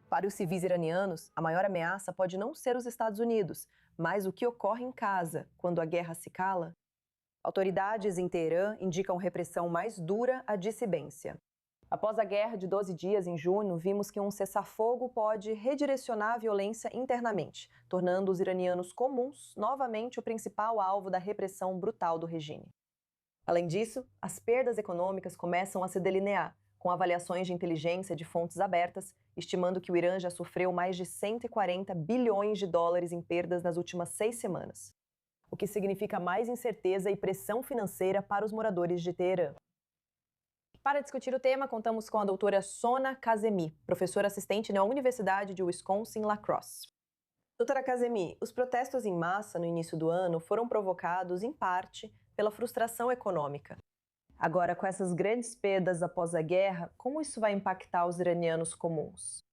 Para os civis iranianos, a maior ameaça pode não ser os Estados Unidos, mas o que ocorre em casa, quando a guerra se cala. Autoridades em Teherã indicam repressão mais dura à dissidência. Após a guerra de 12 dias em junho, vimos que um cessar-fogo pode redirecionar a violência internamente, tornando os iranianos comuns novamente o principal alvo da repressão brutal do regime. Além disso, as perdas econômicas começam a se delinear, com avaliações de inteligência de fontes abertas, estimando que o Irã já sofreu mais de 140 bilhões de dólares em perdas nas últimas 6 semanas, o que significa mais incerteza e pressão financeira para os moradores de Teherã. Para discutir o tema, contamos com a doutora Sona Kazemi, professora assistente na Universidade de Wisconsin-La Crosse. Doutora Kazemi, os protestos em massa no início do ano foram provocados, em parte, pela frustração econômica. Agora, com essas grandes perdas após a guerra, como isso vai impactar os iranianos comuns?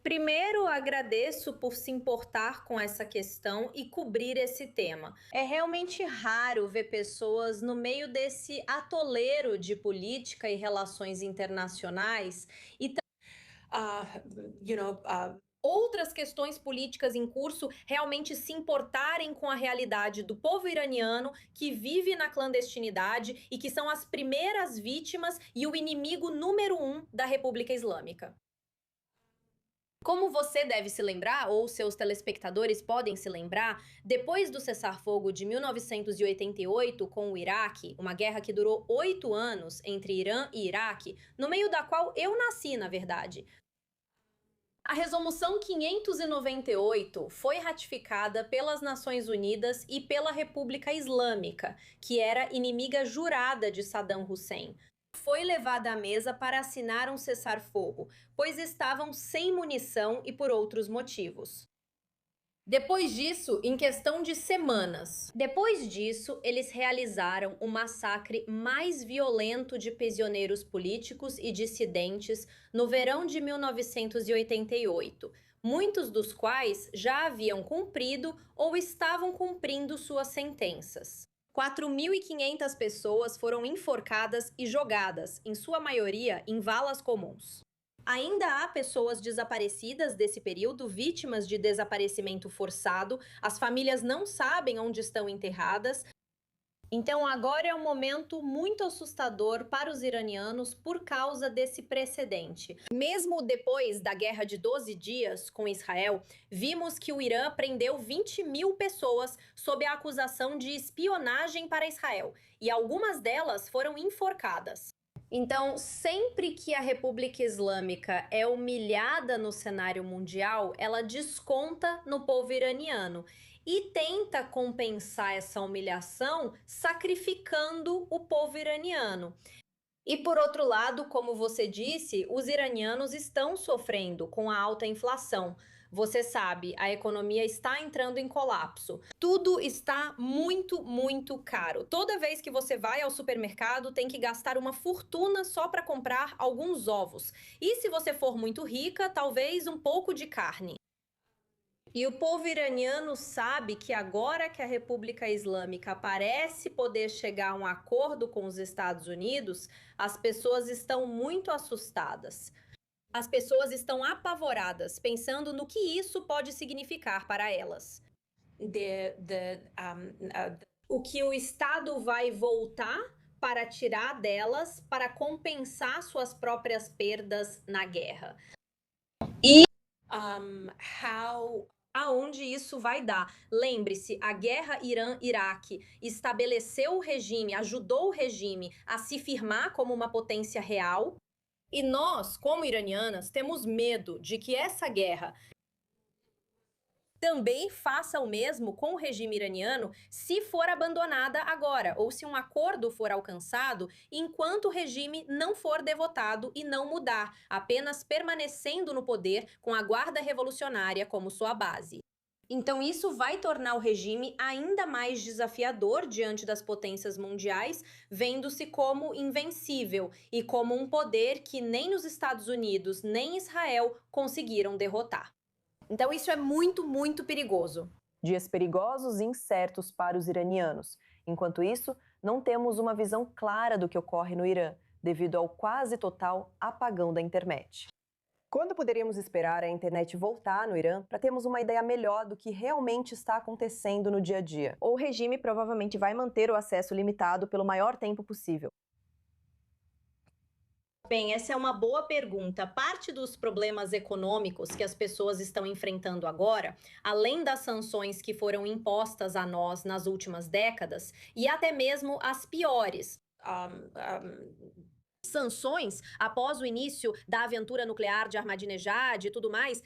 Primeiro, agradeço por se importar com essa questão e cobrir esse tema. É realmente raro ver pessoas no meio desse atoleiro de política e relações internacionais e outras questões políticas em curso realmente se importarem com a realidade do povo iraniano que vive na clandestinidade e que são as primeiras vítimas e o inimigo número 1 da República Islâmica. Como você deve se lembrar, ou seus telespectadores podem se lembrar, depois do cessar-fogo de 1988 com o Iraque, uma guerra que durou 8 anos entre Irã e Iraque, no meio da qual eu nasci, na verdade, a Resolução 598 foi ratificada pelas Nações Unidas e pela República Islâmica, que era inimiga jurada de Saddam Hussein. Foi levada à mesa para assinar um cessar-fogo, pois estavam sem munição e por outros motivos. Depois disso, em questão de semanas, eles realizaram o massacre mais violento de prisioneiros políticos e dissidentes no verão de 1988, muitos dos quais já haviam cumprido ou estavam cumprindo suas sentenças. 4.500 pessoas foram enforcadas e jogadas, em sua maioria em valas comuns. Ainda há pessoas desaparecidas desse período, vítimas de desaparecimento forçado, as famílias não sabem onde estão enterradas. Então agora é um momento muito assustador para os iranianos por causa desse precedente. Mesmo depois da guerra de 12 dias com Israel, vimos que o Irã prendeu 20.000 pessoas sob a acusação de espionagem para Israel, e algumas delas foram enforcadas. Então, sempre que a República Islâmica é humilhada no cenário mundial, ela desconta no povo iraniano e tenta compensar essa humilhação sacrificando o povo iraniano. E por outro lado, como você disse, os iranianos estão sofrendo com a alta inflação. Você sabe, a economia está entrando em colapso. Tudo está muito, muito caro. Toda vez que você vai ao supermercado, tem que gastar uma fortuna só para comprar alguns ovos. E se você for muito rica, talvez um pouco de carne. E o povo iraniano sabe que agora que a República Islâmica parece poder chegar a um acordo com os Estados Unidos, as pessoas estão muito assustadas. As pessoas estão apavoradas, pensando no que isso pode significar para elas. O que o Estado vai voltar para tirar delas para compensar suas próprias perdas na guerra. E aonde isso vai dar? Lembre-se, a guerra Irã-Iraque estabeleceu o regime, ajudou o regime a se firmar como uma potência real. E nós, como iranianas, temos medo de que essa guerra também faça o mesmo com o regime iraniano se for abandonada agora, ou se um acordo for alcançado enquanto o regime não for derrotado e não mudar, apenas permanecendo no poder com a Guarda Revolucionária como sua base. Então isso vai tornar o regime ainda mais desafiador diante das potências mundiais, vendo-se como invencível e como um poder que nem os Estados Unidos nem Israel conseguiram derrotar. Então isso é muito, muito perigoso. Dias perigosos e incertos para os iranianos. Enquanto isso, não temos uma visão clara do que ocorre no Irã, devido ao quase total apagão da internet. Quando poderíamos esperar a internet voltar no Irã para termos uma ideia melhor do que realmente está acontecendo no dia a dia? Ou o regime provavelmente vai manter o acesso limitado pelo maior tempo possível? Bem, essa é uma boa pergunta. Parte dos problemas econômicos que as pessoas estão enfrentando agora, além das sanções que foram impostas a nós nas últimas décadas, e até mesmo as piores. Sanções após o início da aventura nuclear de Ahmadinejad e tudo mais.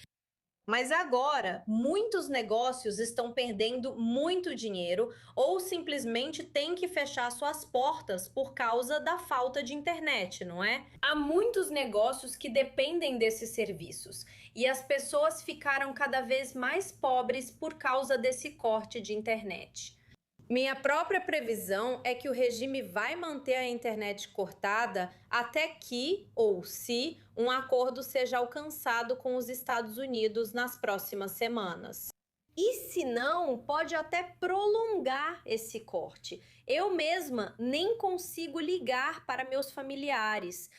Mas agora, muitos negócios estão perdendo muito dinheiro ou simplesmente têm que fechar suas portas por causa da falta de internet, não é? Há muitos negócios que dependem desses serviços e as pessoas ficaram cada vez mais pobres por causa desse corte de internet. Minha própria previsão é que o regime vai manter a internet cortada até que, ou se, um acordo seja alcançado com os Estados Unidos nas próximas semanas. E se não, pode até prolongar esse corte. Eu mesma nem consigo ligar para meus familiares.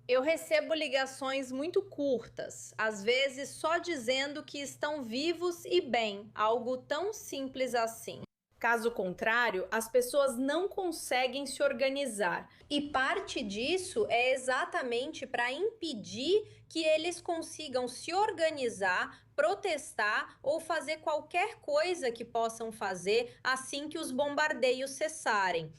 Eu recebo ligações muito curtas, às vezes só dizendo que estão vivos e bem, algo tão simples assim. Caso contrário, as pessoas não conseguem se organizar. E parte disso é exatamente para impedir que eles consigam se organizar, protestar ou fazer qualquer coisa que possam fazer assim que os bombardeios cessarem.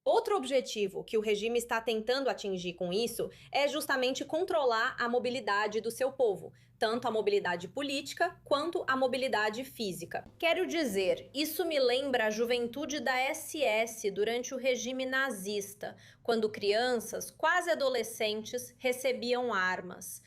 Outro objetivo que o regime está tentando atingir com isso é justamente controlar a mobilidade do seu povo, tanto a mobilidade política quanto a mobilidade física. Quero dizer, isso me lembra a juventude da SS durante o regime nazista, quando crianças, quase adolescentes, recebiam armas.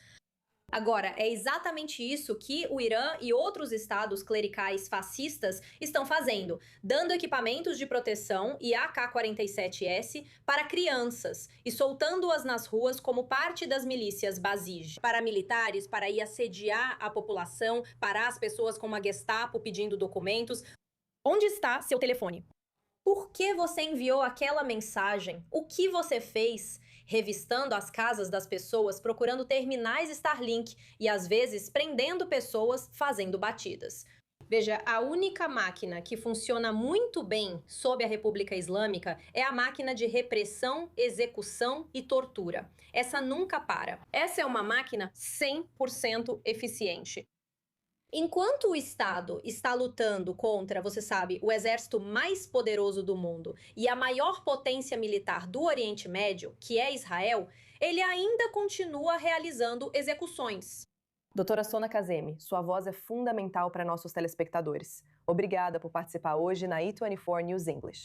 Agora, é exatamente isso que o Irã e outros estados clericais fascistas estão fazendo, dando equipamentos de proteção e AK-47S para crianças e soltando-as nas ruas como parte das milícias Basij. Paramilitares para ir assediar a população, parar as pessoas como a Gestapo pedindo documentos. Onde está seu telefone? Por que você enviou aquela mensagem? O que você fez? Revistando as casas das pessoas, procurando terminais Starlink e, às vezes, prendendo pessoas fazendo batidas. Veja, a única máquina que funciona muito bem sob a República Islâmica é a máquina de repressão, execução e tortura. Essa nunca para. Essa é uma máquina 100% eficiente. Enquanto o Estado está lutando contra, você sabe, o exército mais poderoso do mundo e a maior potência militar do Oriente Médio, que é Israel, ele ainda continua realizando execuções. Doutora Sona Kazemi, sua voz é fundamental para nossos telespectadores. Obrigada por participar hoje na E24 News English.